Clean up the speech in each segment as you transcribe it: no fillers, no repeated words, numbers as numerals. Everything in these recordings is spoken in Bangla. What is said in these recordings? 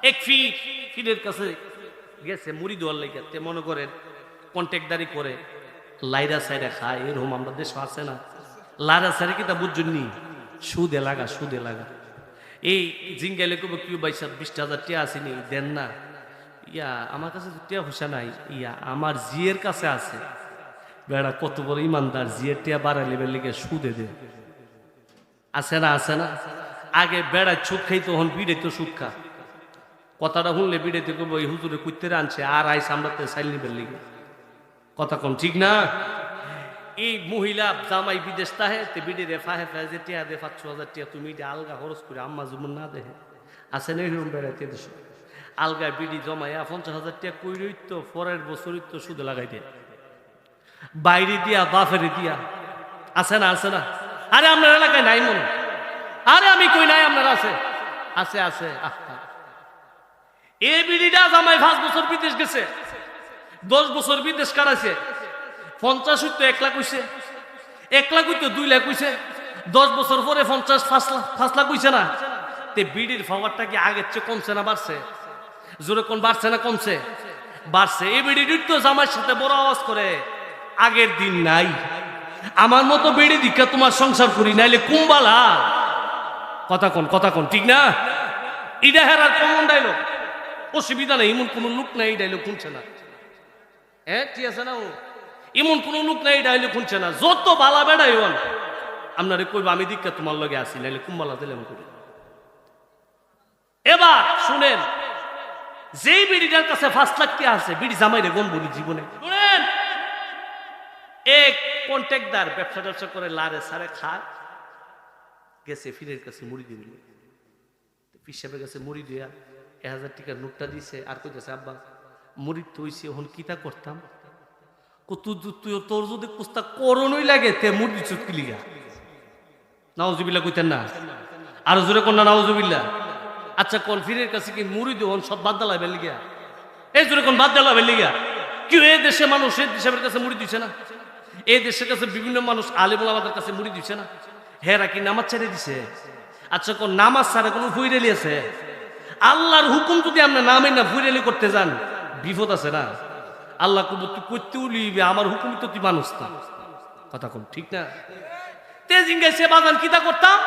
এক ফিরের কাছে গেছে মুড়ি দেওয়ার লেগে, তে মনে করেন কন্ট্যাক্টদারি করে লাইরা সাইরা খায়, এরকম আমরা দেশ আছে না। লাইরা সাইরা কি তা বুঝছেননি, সুদে লাগা সুদে লাগা। এই জিঙ্গাইলে কব কি ভাই সাহেব 20,000 টাকা আসেনি, দেন না। ইয়া আমার কাছে তো টাকা পয়সা নাই, ইয়া আমার জিয়ের কাছে আছে। বেড়া কত বড় ইমানদার, জিয়ের টাকা বাড়াই লেবের লিগে সুদে দে। আছে না আছে না। আগে বেড়ায় সুদ খাইতো, হন বিড়ে তো সুদ খা। কথাটা শুনলে বিড়েতে করবো এই হুজুরে কুত্তে আনছে আর আইস আমরা সাইল নিবেন লিগে। কথা কম ঠিক না। এই মহিলা জামাই বিদেশ তাহে তে বিড়ি রে ফাহে ফাহে যে টিয়া দে 5,000 টাকা তুমি এটা আলগা খরচ করে আম্মা জুমন না দেহে আছে না এরকম বেড়াইতে দেশ। আলগা বিড়ি জমাইয়া 50,000 টাকা কইরই তো পরের বছরই তো সুদে লাগাই দে, বাইরে দিয়া বাফেরে দিয়া। আছে না আছে না। আরে আপনার এলাকায় নাই মনে, আরে আমি কই নাই আপনার আছে আছে আছে। এই বিড়িটা জামাই 5 বছর বিদেশ গেছে, 10 বছর বিদেশ কাটাইছে, 50 হইতো 1 লাখ হইছে, 1 লাখ হইতো 2 লাখ হইছে, 10 বছর পরে 50 5 লাখ হইছে না। তে বিড়ির পাওয়ারটা কি আগের চেয়ে কমছে না বাড়ছে? জোরে কোন বাড়ছে না কমছে? বাড়ছে। এই বিড়ির তো জামাইয়ের সাথে বড় আওয়াজ করে, আগের দিন নাই, আমার মতো বিড়ি দীক্ষা তোমার সংসার করি নাইলে কুম্বালা। কথা কোন ঠিক না। এটা হেরার কমন ডাইলগ, অসুবিধা নেই, এমন কোন লোক নাই এই ডাইলগ শুনছে না। হ্যাঁ ঠিক আছে না, এমন কোন লোক নাই এই ডাইলগ শুনছে না। যত বালা বেড়াই হন আপনারে কইব আমি দীক্ষা তোমার লগে আসি নাইলে কুম্বালা দিলাম করি। এবার শুনেন, যেই বিড়িটার কাছে 5 লাখ টাকা আছে, বিড়ি জামাইরে গম বলি জীবনে। শুনেন, এক কন্ট্রাক্টদার ব্যবসা করে লারে সারে খায়, গেছে ফিরের কাছে মুড়ি দিল, পিসাবের কাছে মুড়ি দিয়া 1,000 টাকার নোটটা দিছে আর কইতেছে আব্বা মুড়ি থইছে এখন কিতা করতাম। তুই তোর যদি কুস্তা করণই লাগে তে মুড়ি দিছ কি লিগা? নাউজুবিল্লাহ কইতেন না, আর জোরে কোন না নাউজুবিল্লাহ। আচ্ছা কোন ফিরের কাছে কি মুড়ি দেন সব বাদ দালাইবেন লিগা? এই জোরে কোন বাদ দালাইবেন লিগা? কি এই দেশে মানুষ এই পিসাবের কাছে মুড়ি দিছে না? এই দেশের কাছে বিভিন্ন মানুষ আলেম ওলামাদের কাছে মুড়ি দিছে না? হেরা কি নামাজ ছেড়ে দিছে? আচ্ছা কোন নামাজ ছাড়া কোন ফুইরেলি আছে? আল্লাহর হুকুম যদি আমরা নামে না ফুইরেলি করতে যান বিপদ আছে না। আল্লাহ কবু তুই করতে উলিবে, আমার হুকুম তো তুই মানুষ না। কথা কম ঠিক না। তেজিঙ্গাই সে বাগান কিতা করতাম,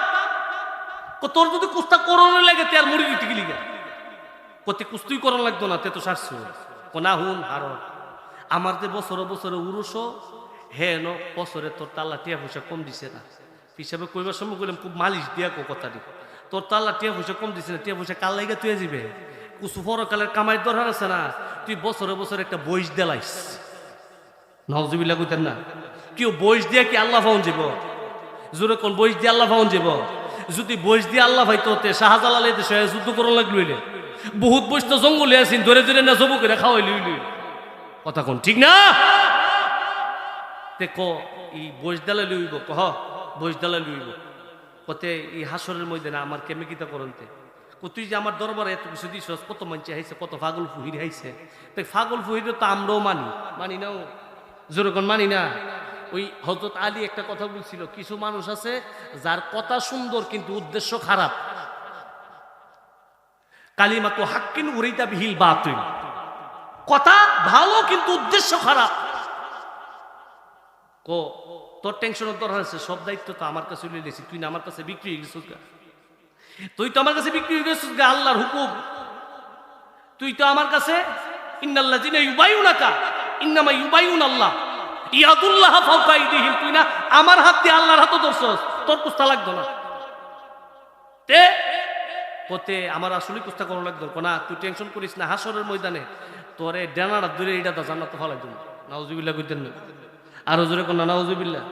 তোর যদি কুস্তা করণে লাগে তে আর মুড়ি দিতে গেলি গা, কতে কুস্তুই করণ লাগতো না, তে তো সারছো না। হুন আর আমার যে বছরে বছরে উরুষ হে ন বছরে তোর তাল্লা টিয়া পয়সা কম দিছে না। হিসাবে কইবার সময় কইলাম খুব মালিশ দিয়া কথা দি, তোর তাল্লা টিয়া পয়সা কম দিছে না, টিয়া পয়সা কাল লাইগা তুই যাবে, কুসু পরকালের কামাইয়ের দরকার আছে না। তুই বছরে বছরে একটা বইস দেলাইস। নাউজুবিল্লাহ কইতেন না। কেউ বইস দিয়া কি আল্লাহ পাউন যাব? জোরে কোন বইস দিয়ে আল্লাহ পাউন যাব? যদি বইস দিয়ে আল্লাহ পাইতো তে শাহজালাল এই দেশে যুদ্ধ করন লাগলো, বহুত বইস তো জঙ্গলে আছেন, ধরে ধরে না জবু করে খাওয়াই লইলি। কথা কোন ঠিক না। তে ক এই বইস দেলা লইব, কহ বইস দেলা লইব, কতে এই হাসরের ময়দানে আমার কেমে কিতা করতে। তুই যে আমার দরবারে এত কিছু দিস, কত মানছে হাইছে, কত পাগল ফুহির হাইছে। তাই পাগল ফুহির তো আমরাও মানি না, যেরকম মানি না। ওই হযরত আলী একটা কথা বলছিল, কিছু মানুষ আছে যার কথা সুন্দর কিন্তু উদ্দেশ্য খারাপ। কালিমাতু হাক্কিন উরিদা বিহিল বাতিল, কথা ভালো কিন্তু উদ্দেশ্য খারাপ। তোর টেনশনের দরকার আছে, সব দায়িত্ব তো আমার কাছে লই লেছি, তুই না আমার কাছে বিক্রি হয়ে গেছিস গা। তুই তো আমার কাছে বিক্রি হয়ে গেছিস গা, আল্লাহর হুকুম। তুই তো আমার কাছে ইন্নাল্লাযিনা ইউবাইউনাকা ইন্নামা ইউবাইউনাল্লাহ ইয়াদুল্লাহ ফাওকা আইদিহিম, তুই না আমার হাত দিয়ে আল্লাহর হাতও ধরছস, তোর কুস্তা লাগতো না। তে কতে আমার আসলে কুস্তা করা লাগতো না। তুই টেনশন করিস না, হাসরের ময়দানে তোরে ডানাটা ধরে এইটা তো জান্নাতে ফলাই দেব। নাউজুবিল্লাহ কইতেন না, আরো জোরে কোন নাউজুবিল্লাহ।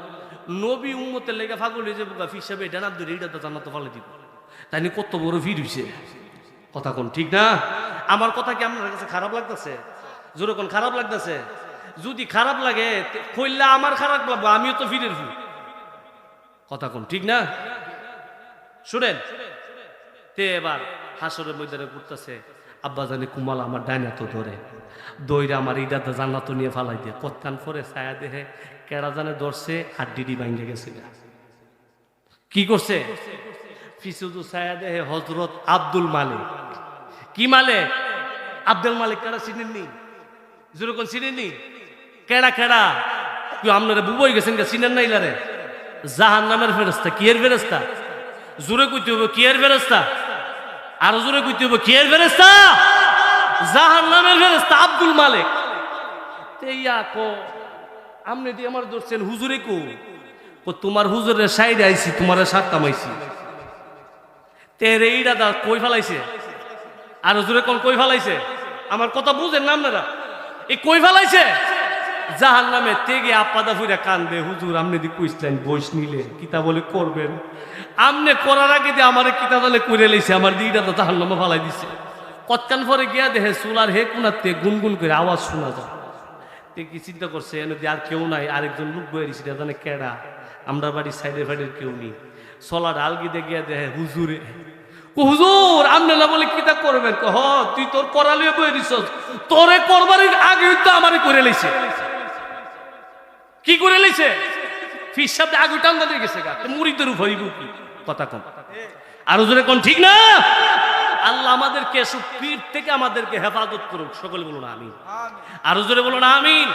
নবী উম্মতের লেগে পাগল হয়ে যাবো, হিসাবে ডানাত ধরে এইটা তো জান্নাতে ফলাই দিব। তাই নিয়ে কত বড় ভিড় হইছে। কথা কোন ঠিক না। আমার কথা কি আপনার কাছে খারাপ লাগতেছে? জোরে কোন খারাপ লাগতেছে? যদি খারাপ লাগে কইলে আমার খারাপ লাগবে, আমিও তো ফিরের ভুল। কথা কোন ঠিক না। শুনেন, তে এবার হাসরের ময়দানে ঘুরতেছে, আব্বা জানি কুমাল আমার ডাইনা তো ধরে দইরা আমার ইডাতে জান্নাত নিয়ে ফালাই দিয়ে কত্তান পরে ছায়া দেহে কেড়া জানে ধরছে, হাড্ডিডি ভাঙে গেছে। কি করছে? ফিসুদু ছায়া দেহে হযরত আব্দুল মালিক। কি মালিক? আব্দুল মালিক কেডা চিনেননি? যেরকম চিনেননি? কেডা কেডা? কেউ আপনারা বুবই গেছেন কে চিনেন না ইলারে? জাহান নামের ফেরেস্তা। কি এর ফেরেস্তা? জোরে কইতে হবে কি এর ফেরেস্তা? আরো জোরে কইতে হবে কি এর ফেরেস্তা? জাহান নামের ফেরেস্তা আব্দুল মালিক। তেইয়া কো আমনে দিয়ে আমার ধরছেন হুজুরে কো তোমার হুজুরের সাইডে আইছি, তোমার সাত কামাইছি। তেরে এইটা দা কই ফেলাইছে? আর হুজুরে কোন কই ফেলাইছে? আমার কথা বুঝেন না আপনারা? এই কই ফেলাইছে? জাহান নামে তেগে আপাদা ফুইরা কান্দে, হুজুর আমনে দি কইছিলেন বইস নিলে কিতা বলে করবেন, আমনে করার আগে দিয়ে আমার কিতা বলে করে লাইছে, আমার দিটা তো জাহান নামে ফালাই দিছে। কতক্ষণ পরে গিয়া দেখে চুলার হে কোনাতে গুনগুন করে আওয়াজ শোনা যায়। তে কি চিন্তা করছে এনে আর কেউ নাই, আরেকজন লোক বয়ে দিছে, জানে কেডা? আমরা বাড়ির সাইডে ফাইডের কেউ নেই। চলা ডাল গিয়ে গিয়া দেখে হুজুরে। হুজুর আমনে না বলে কিতা করবেন? হ তুই তোর করালিয়ে বয়ে দিছ, তোরে করবার আগে তো আমারে করে লাইছে। কি করে লাইছে? ফিস সাহেব আগে টান্দা দিয়ে গেছে গা, মুড়িদের উপরিব কি কথা কম। আর হুজুরে কোন ঠিক না? আল্লাহ আমাদেরকে এসব পীর থেকে আমাদেরকে হেফাজত করুক, সকলে বলুন আমিন। আর হুজুরে বলুন আমিন।